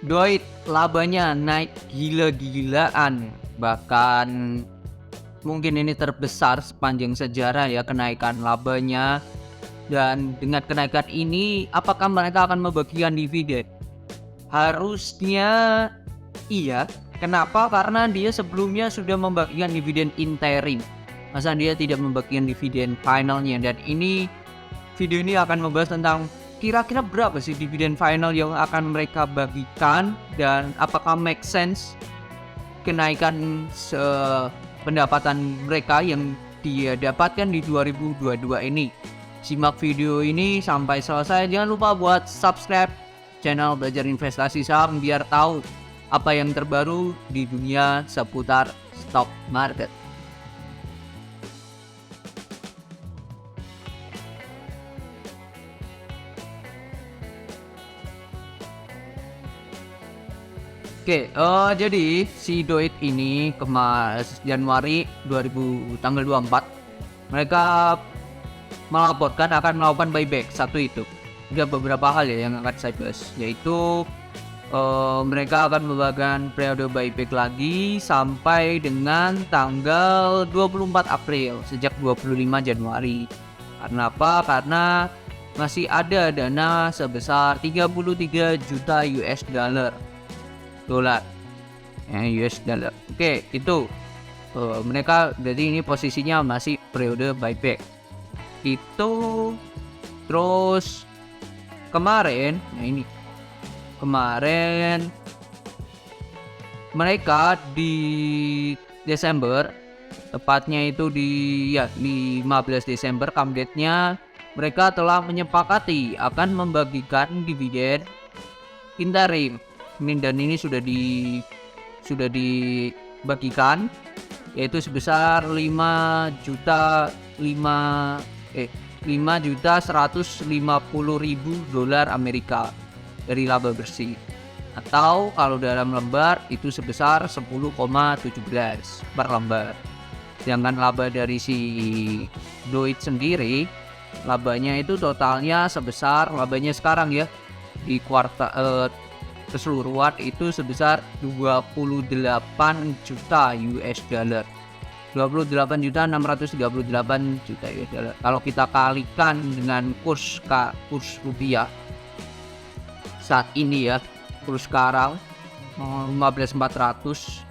Doit labanya naik gila-gilaan, bahkan mungkin ini terbesar sepanjang sejarah ya kenaikan labanya. Dan dengan kenaikan ini, apakah mereka akan membagikan dividen? Harusnya iya. Kenapa? Karena dia sebelumnya sudah membagikan dividen interim. Masa dia tidak membagikan dividen finalnya? Dan ini video ini akan membahas tentang kira-kira berapa sih dividen final yang akan mereka bagikan dan apakah make sense kenaikan pendapatan mereka yang dia dapatkan di 2022 ini. Simak video ini sampai selesai. Jangan lupa buat subscribe channel Belajar Investasi Saham biar tahu apa yang terbaru di dunia seputar stock market. Oke, jadi si Doit ini Januari 2000 tanggal 24 mereka melaporkan akan melakukan buyback. Satu itu. Ada beberapa hal ya yang akan saya bahas, yaitu mereka akan membagikan periode buyback lagi sampai dengan tanggal 24 April sejak 25 Januari. Karena apa? Karena masih ada dana sebesar 33 juta US dollar. US dollar. Oke, itu mereka jadi ini posisinya masih periode buyback. Itu terus kemarin mereka di Desember, tepatnya itu di 15 Desember come date-nya, mereka telah menyepakati akan membagikan dividen interim. Dan ini sudah dibagikan, yaitu sebesar 5.150.000 dolar Amerika dari laba bersih, atau kalau dalam lembar itu sebesar 10,17 per lembar. Sedangkan laba dari si Doit sendiri, labanya itu totalnya sebesar, labanya sekarang ya di kuartal keseluruhan itu sebesar 28 juta US dollar. 28.638 juta US dollar. Kalau kita kalikan dengan kurs rupiah saat ini ya, kurs sekarang 15.400.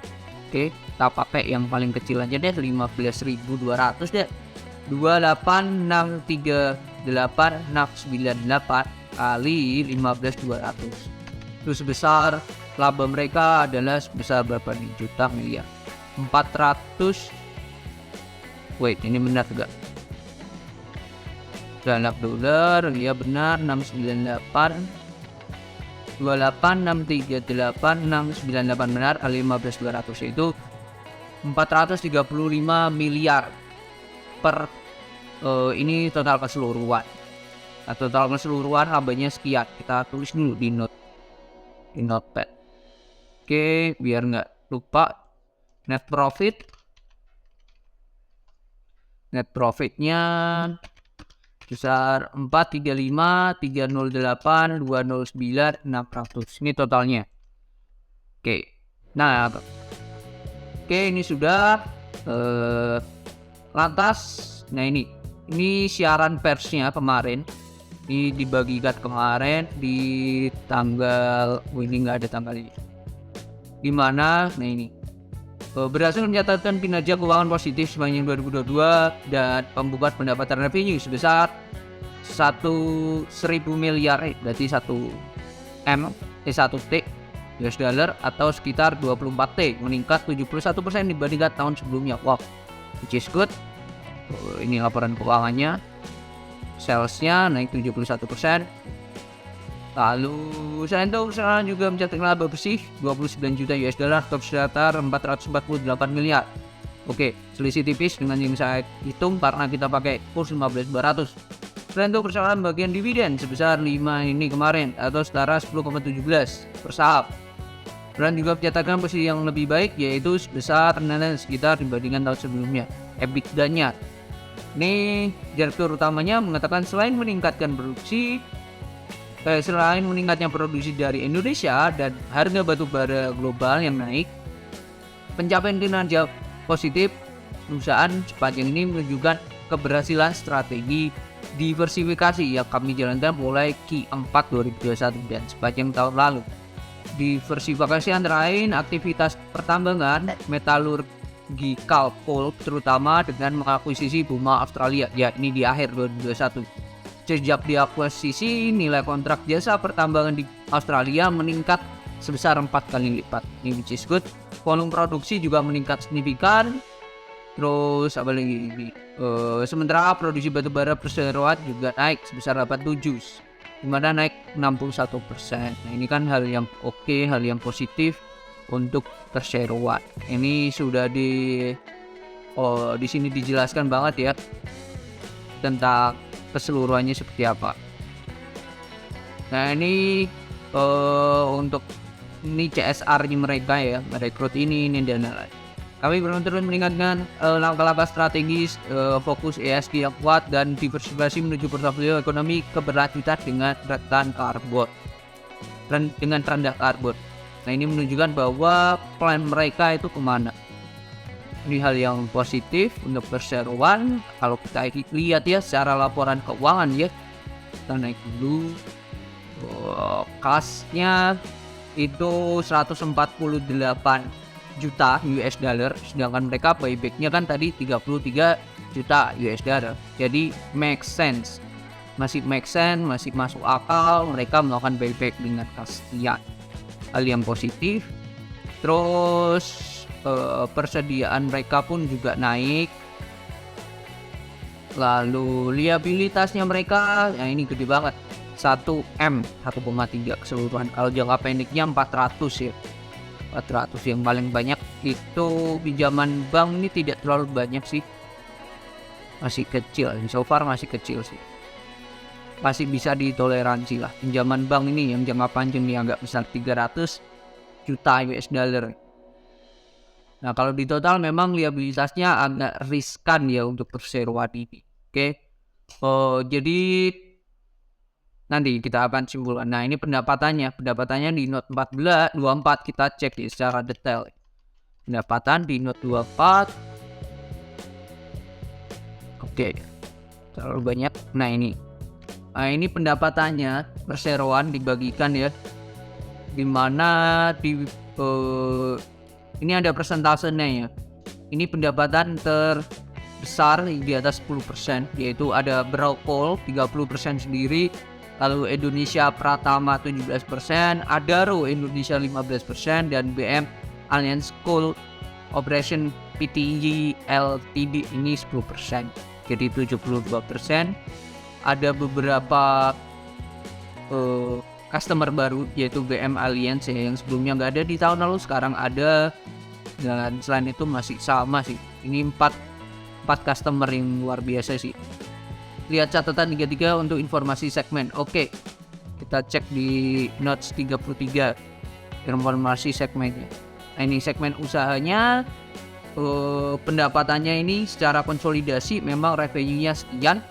Oke, kita pakai yang paling kecil aja deh, 15.200 deh. 28.638.698 kali 15.200. Itu sebesar laba mereka adalah sebesar berapa nih juta miliar? 400. Wait, ini benar juga. $. Ya benar, 698 28.638.698 benar, kali 15.200 itu 435 miliar per ini total keseluruhan. Nah, total keseluruhan labanya sekian. Kita tulis dulu di notepad. Oke, biar nggak lupa. Net profitnya besar 435.308.209.600. Ini totalnya. Oke. Nah, ini sudah lantas. Nah, ini siaran persnya kemarin. Ini dibagikan kemarin di tanggal, ini nggak ada tanggal ini. Dimana, nah ini berhasil mencatatkan kinerja keuangan positif sepanjang 2022 dan pembukaan pendapatan revenue sebesar 1.000 miliar, berarti 1 T US dollar atau sekitar 24 T, meningkat 71% dibandingkan tahun sebelumnya. Wow, which is good. Ini laporan keuangannya. Salesnya naik 71%. Lalu selain itu sekarang juga mencatatkan laba bersih 29 juta US dollar atau sekitar 448 miliar. Oke, selisih tipis dengan yang saya hitung karena kita pakai kurs 15.200. Selain itu persoalan bagian dividen sebesar 5 ini kemarin atau setara 10,17 per saham. Dan juga mencatatkan posisi yang lebih baik, yaitu sebesar sekitar dibandingkan tahun sebelumnya. EBITDA-nya, ini direktur utamanya mengatakan selain meningkatkan produksi, Selain meningkatnya produksi dari Indonesia dan harga batu bara global yang naik, pencapaian kinerja positif perusahaan sepanjang ini menunjukkan keberhasilan strategi diversifikasi yang kami jalankan mulai Q4 2021 dan sepanjang tahun lalu. Diversifikasi antara lain aktivitas pertambangan, metalurgi coal terutama dengan mengakuisisi Buma Australia, yakni di akhir 2021. Sejak diakuisisi, nilai kontrak jasa pertambangan di Australia meningkat sebesar 4 kali lipat. Ini which is good. Volume produksi juga meningkat signifikan. Terus apa lagi ini? Sementara produksi batubara perseroan juga naik sebesar 87, dimana naik 61%. Nah ini kan hal yang oke, hal yang positif untuk perseroan. Ini sudah di sini dijelaskan banget ya tentang keseluruhannya seperti apa. Nah ini untuk ini CSR-nya mereka ya, merekrut ini dan lain-lain. Kami terus meningkatkan langkah-langkah strategis, fokus ESG yang kuat dan diversifikasi menuju portofolio ekonomi keberlanjutan dengan rendah karbon. Nah ini menunjukkan bahwa plan mereka itu kemana. Ini hal yang positif untuk perseroan. Kalau kita lihat ya secara laporan keuangan ya, kita naik dulu. Kasnya itu 148 juta US dollar, sedangkan mereka buybacknya kan tadi 33 juta US dollar. Jadi make sense, masih masuk akal mereka melakukan buyback dengan kas sekian. Hal yang positif. Terus persediaan mereka pun juga naik. Lalu liabilitasnya mereka, nah ini gede banget, 1M 1,3 keseluruhan. Kalau jangka pendeknya 400 ya, 400 yang paling banyak itu pinjaman bank ini tidak terlalu banyak sih, masih kecil, so far masih kecil sih, masih bisa ditoleransi lah. Pinjaman bank ini yang jangka panjang ini agak besar, 300 juta US dollar. Nah kalau di total memang liabilitasnya agak riskan ya untuk perseroan ini. Oke. Jadi nanti kita akan simpulkan. Nah ini pendapatannya di note 24 kita cek ya secara detail. Pendapatan di note 24. Oke. Terlalu banyak. Nah ini pendapatannya perseroan dibagikan ya. Dimana ini ada persentasenya ya. Ini pendapatan terbesar di atas 10%, yaitu ada Brokol 30% sendiri, lalu Indonesia Pratama 17%, Adaro Indonesia 15%, dan BM Alliance Coal Operation Pty Ltd ini 10%. Jadi 72%. Ada beberapa customer baru yaitu BM Alliance yang sebelumnya nggak ada di tahun lalu, sekarang ada, dan selain itu masih sama sih. Ini 4 customer yang luar biasa sih. Lihat catatan 33 untuk informasi segmen. Oke, kita cek di notes 33 informasi segmennya. Nah ini segmen usahanya, pendapatannya ini secara konsolidasi memang revenue-nya sekian.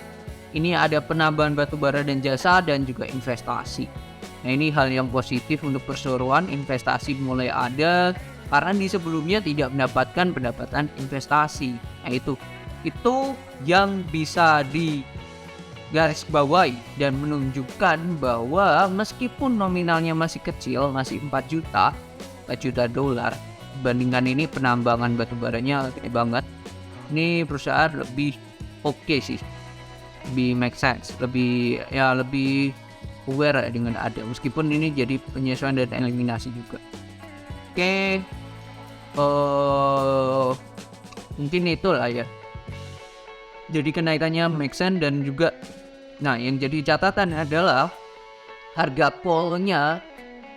Ini ada penambahan batubara dan jasa dan juga investasi. Nah ini hal yang positif untuk perseroan, investasi mulai ada karena di sebelumnya tidak mendapatkan pendapatan investasi. Nah itu yang bisa digarisbawahi dan menunjukkan bahwa meskipun nominalnya masih kecil, masih 4 juta dolar, bandingkan ini penambangan batubaranya gede banget. Ini perusahaan lebih oke sih, lebih make sense, lebih aware dengan ada, meskipun ini jadi penyesuaian dan eliminasi juga. Oke, mungkin itulah ya. Jadi kenaikannya make sense dan juga, nah yang jadi catatan adalah harga coal-nya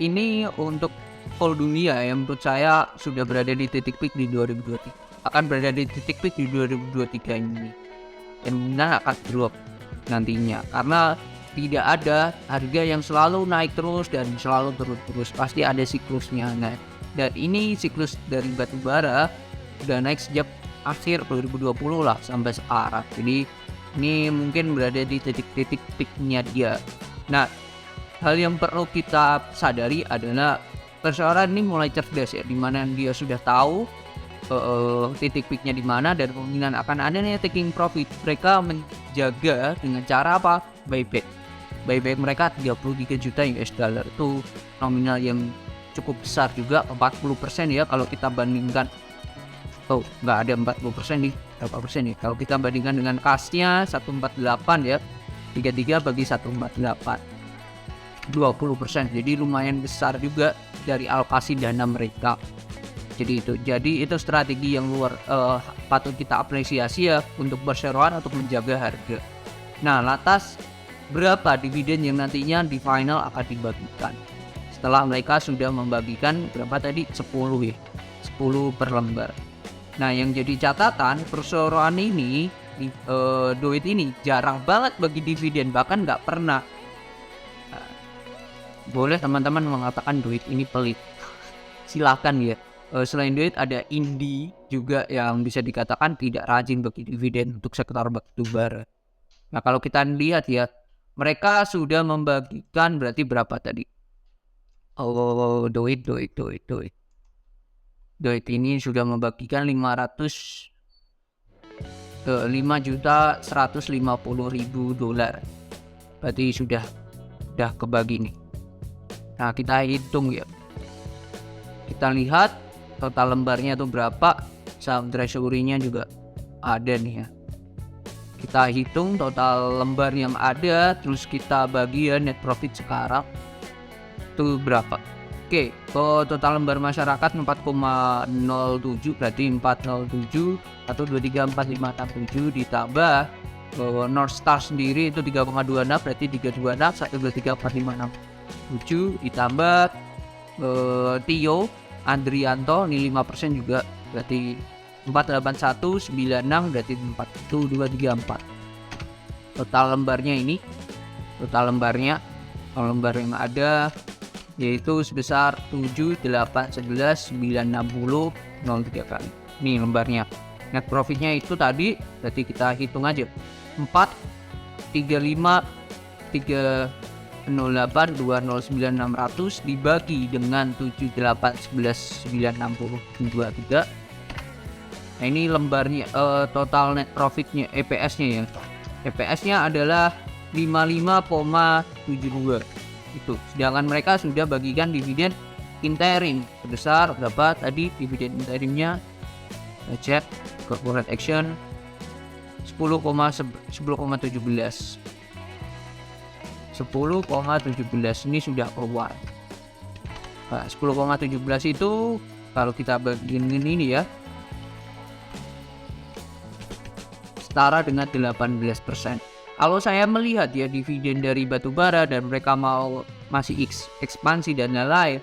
ini untuk coal dunia yang menurut saya sudah berada di titik peak di 2023, akan berada di titik peak di 2023 ini, dan benar akan drop nantinya karena tidak ada harga yang selalu naik terus dan selalu turun terus, pasti ada siklusnya. Nah, dan ini siklus dari batubara udah naik sejak akhir 2020 lah sampai sekarang. Jadi ini mungkin berada di titik-titik peaknya dia. Nah, hal yang perlu kita sadari adalah perseorangan ini mulai cerdas ya, dimana dia sudah tahu titik peaknya di mana dan kemungkinan akan adanya taking profit. Mereka menjaga dengan cara apa? Buyback mereka 33 juta US dollar, itu nominal yang cukup besar juga, 40% ya kalau kita bandingkan. Nggak ada 40% nih, berapa persen nih kalau kita bandingkan dengan kasnya 148 ya, 33 bagi 148, 20%. Jadi lumayan besar juga dari alokasi dana mereka. Jadi itu strategi yang patut kita apresiasi ya untuk berseroan untuk menjaga harga. Nah, lantas berapa dividen yang nantinya di final akan dibagikan? Setelah mereka sudah membagikan berapa tadi? 10 ya. 10 per lembar. Nah, yang jadi catatan perseroan ini Doit ini jarang banget bagi dividen, bahkan nggak pernah. Boleh teman-teman mengatakan Doit ini pelit. Silakan ya. Selain Doit ada Indi juga yang bisa dikatakan tidak rajin bagi dividen untuk sektor batubara. Nah, kalau kita lihat ya, mereka sudah membagikan berarti berapa tadi? Doit ini sudah membagikan 5.150.000 dolar. Berarti sudah kebagi nih. Nah, kita hitung ya. Kita lihat total lembarnya itu berapa, saham treasury-nya juga ada nih ya. Kita hitung total lembar yang ada, terus kita bagi ya net profit sekarang itu berapa. Oke, total lembar masyarakat 4,07, berarti 407 atau 234.567 ditambah North Star sendiri itu 3,26, berarti 326 123.457 ditambah Tio Andrianto ini 5% juga, berarti 48196, berarti 41234. Total lembarnya lembar yang ada yaitu sebesar 7811960 03 kali. Ini lembarnya. Net profitnya itu tadi, berarti kita hitung aja 435.308.209.600 dibagi dengan 78.11.960.23. Nah, ini lembarnya, total net profitnya, EPS-nya ya. EPS-nya adalah 55,72 itu. Sedangkan mereka sudah bagikan dividen interim sebesar berapa tadi dividen interimnya? Cek corporate action 10,17 ini sudah keluar. Nah, 10,17 itu kalau kita bagiin ini ya, setara dengan 18%. Kalau saya melihat ya dividen dari batubara dan mereka mau masih ekspansi dan lain-lain,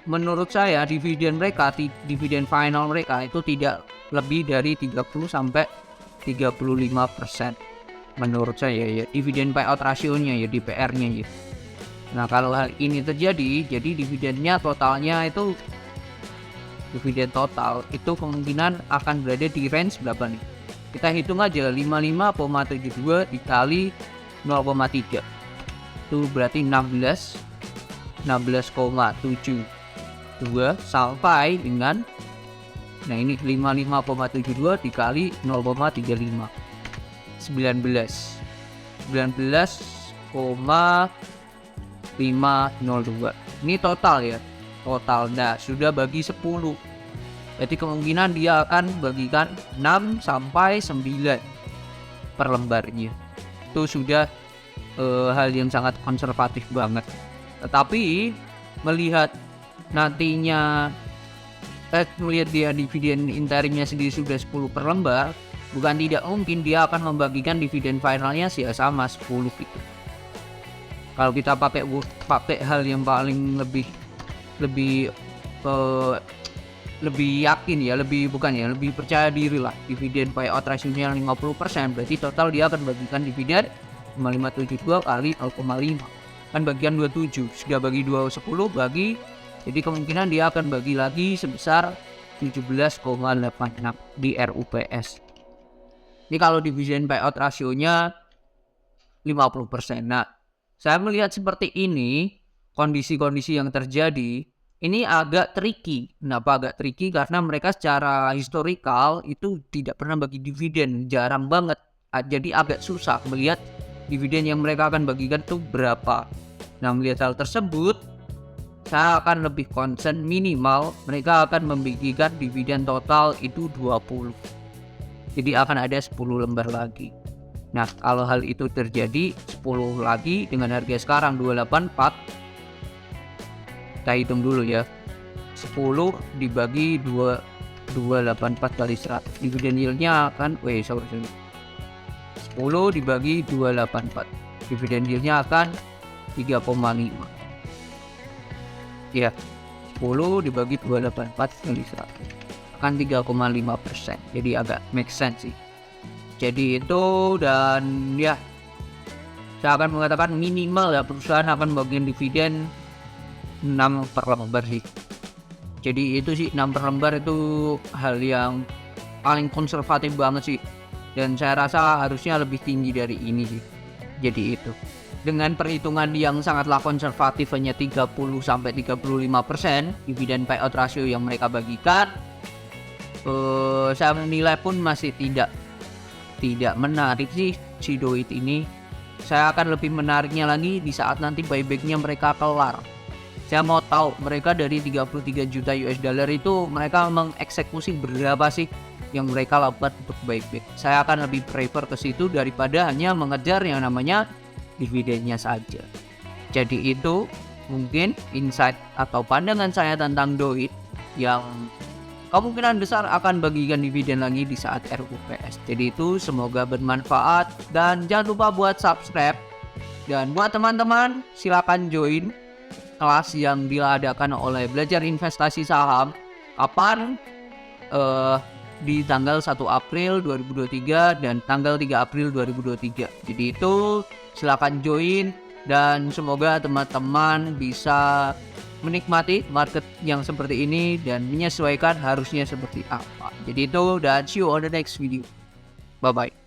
menurut saya dividen final mereka itu tidak lebih dari 30 sampai 35%. Menurut saya ya, dividen payout rasionya ya, DPR-nya ya. Nah, kalau hal ini terjadi, jadi dividennya totalnya itu, dividen total itu kemungkinan akan berada di range berapa nih? Kita hitung aja 55,72 dikali 0,3 itu berarti 16,72 sampai dengan, nah ini 55,72 dikali 0,35 19,502. Ini total ya, total. Nah, sudah bagi 10, jadi kemungkinan dia akan bagikan 6 sampai 9 per lembarnya. Itu sudah hal yang sangat konservatif banget. Tetapi melihat nantinya melihat dia dividen interimnya sendiri sudah 10 per lembar, bukan tidak mungkin dia akan membagikan dividen finalnya sih sama 10 gitu. Kalau kita pakai hal yang paling lebih yakin ya, lebih percaya diri lah, dividen payout ratio-nya 50%, berarti total dia akan bagikan dividen 5,572 kali 0,5 kan bagian 27, sudah bagi 10 bagi, jadi kemungkinan dia akan bagi lagi sebesar 17,86 di RUPS. Ini kalau dividen payout rasionya 50%. Nah, Saya melihat seperti ini, kondisi-kondisi yang terjadi, ini agak tricky. Kenapa agak tricky? Karena mereka secara historikal itu tidak pernah bagi dividen, jarang banget. Jadi agak susah melihat dividen yang mereka akan bagikan itu berapa. Nah, melihat hal tersebut, saya akan lebih concern minimal mereka akan membagikan dividen total itu 20. Jadi akan ada 10 lembar lagi. Nah, kalau hal itu terjadi 10 lagi dengan harga sekarang 284, kita hitung dulu ya. 10 dibagi 284 kali 100. Dividen yieldnya akan 10 dibagi 284. Dividen yieldnya akan 3,5. Ya, 10 dibagi 284 kali 100 akan 3,5%. Jadi agak make sense sih. Jadi itu, dan ya saya akan mengatakan minimal ya perusahaan akan bagian dividen 6 per lembar sih. Jadi itu sih 6 per lembar itu hal yang paling konservatif banget sih. Dan saya rasa harusnya lebih tinggi dari ini sih. Jadi itu. Dengan perhitungan yang sangatlah konservatif hanya 30-35% dividen payout ratio yang mereka bagikan, saya menilai pun masih tidak menarik sih si Doit ini. Saya akan lebih menariknya lagi di saat nanti buybacknya mereka kelar. Saya mau tahu mereka dari 33 juta US dollar itu mereka mengeksekusi berapa sih yang mereka lakukan untuk buyback. Saya akan lebih prefer ke situ daripada hanya mengejar yang namanya dividennya saja. Jadi itu mungkin insight atau pandangan saya tentang Doit yang kemungkinan besar akan bagikan dividen lagi di saat RUPS. Jadi itu semoga bermanfaat dan jangan lupa buat subscribe. Dan buat teman-teman silakan join kelas yang diadakan oleh Belajar Investasi Saham kapan di tanggal 1 April 2023 dan tanggal 3 April 2023. Jadi itu silakan join dan semoga teman-teman bisa menikmati market yang seperti ini dan menyesuaikan harusnya seperti apa. Jadi itu, dan see you on the next video. Bye bye.